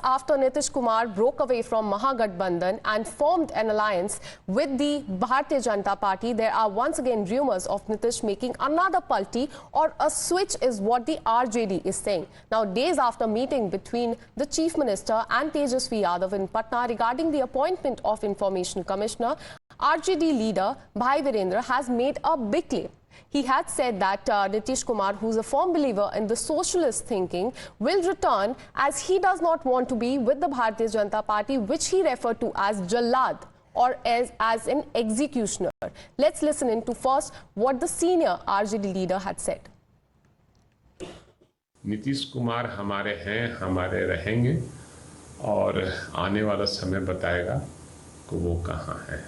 after Nitish Kumar broke away from Mahagathbandhan and formed an alliance with the Bharatiya Janata Party, there are once again rumors of Nitish making another palti or a switch is what the RJD is saying. Now, days after meeting between the Chief Minister and Tejasvi Yadav in Patna regarding the appointment of Information Commissioner, RJD leader Bhai Virendra has made a big claim. He had said that Nitish Kumar, who's a firm believer in the socialist thinking, will return as he does not want to be with the Bharatiya Janata Party, which he referred to as Jallad or as an executioner. Let's listen in to first what the senior RJD leader had said. Nitish Kumar हमारे हैं, हमारे रहेंगे और आने वाला समय बताएगा कि वो कहाँ है।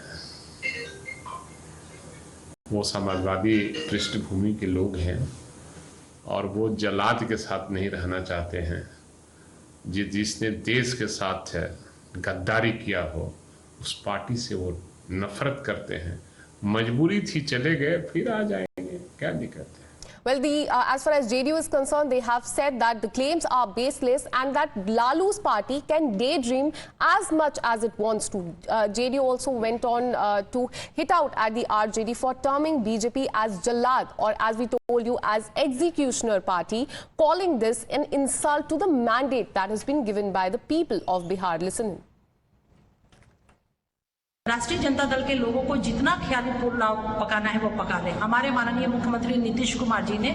वो समाजवादी पृष्ठभूमि के लोग हैं और वो जल्लाद के साथ नहीं रहना चाहते हैं। जिसने देश के साथ गद्दारी किया हो उस पार्टी से वो नफरत करते हैं। मजबूरी थी, चले गए, फिर आ जाएंगे, क्या दिक्कत है। Well, as far as JDU is concerned, they have said that the claims are baseless and that Lalu's party can daydream as much as it wants to. JDU also went on to hit out at the RJD for terming BJP as Jallad, or as we told you, as executioner party, calling this an insult to the mandate that has been given by the people of Bihar. Listen in. राष्ट्रीय जनता दल के लोगों को जितना ख्याली पुलाव पकाना है वो पका ले। हमारे माननीय मुख्यमंत्री नीतीश कुमार जी ने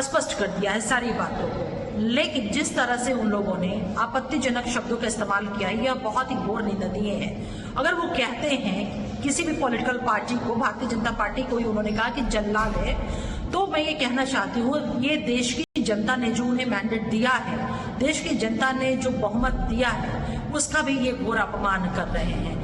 स्पष्ट कर दिया है सारी बातों को, लेकिन जिस तरह से उन लोगों ने आपत्तिजनक शब्दों का इस्तेमाल किया है यह बहुत ही घोर निंदनीय है। अगर वो कहते हैं किसी भी पॉलिटिकल पार्टी को, भारतीय जनता पार्टी को ही उन्होंने कहा कि जल्लाद है, तो मैं ये कहना चाहती हूँ ये देश की जनता ने जो उन्हें मैंडेट दिया है, देश की जनता ने जो बहुमत दिया है, उसका भी ये घोर अपमान कर रहे हैं।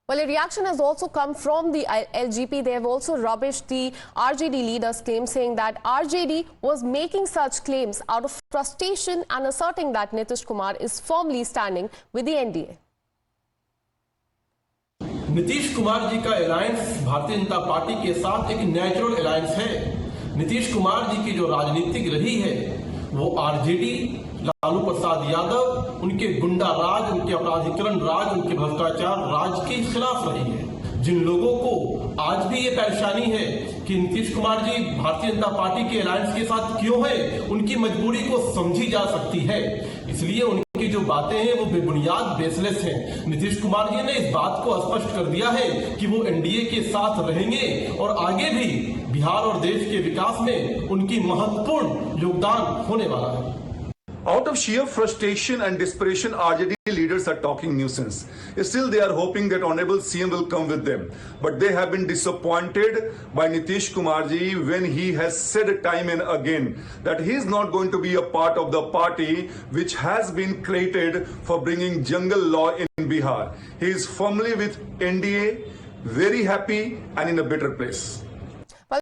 Well, a reaction has also come from the LGP. They have also rubbished the RJD leader's claim, saying that RJD was making such claims out of frustration and asserting that Nitish Kumar is firmly standing with the NDA. Nitish Kumar ji का alliance Bharatiya Janata party के साथ एक natural alliance है। नीतीश कुमार जी की जो राजनीतिक रही है वो आरजेडी, लालू प्रसाद यादव, उनके गुंडा राज, उनके अपराधीकरण राज, उनके भ्रष्टाचार राज के खिलाफ रही है। जिन लोगों को आज भी ये परेशानी है कि नीतीश कुमार जी भारतीय जनता पार्टी के अलायंस के साथ क्यों है, उनकी मजबूरी को समझी जा सकती है। इसलिए उनकी जो बातें हैं वो बेबुनियाद, बेसलेस हैं। नीतीश कुमार जी ने इस बात को स्पष्ट कर दिया है कि वो एनडीए के साथ रहेंगे और आगे भी बिहार और देश के विकास में उनकी महत्वपूर्ण योगदान होने वाला है। Out of sheer frustration and desperation, RJD leaders are talking nuisance. Still, they are hoping that Honorable CM will come with them. But they have been disappointed by Nitish Kumar ji when he has said time and again that he is not going to be a part of the party which has been created for bringing jungle law in Bihar. He is firmly with NDA, very happy and in a better place.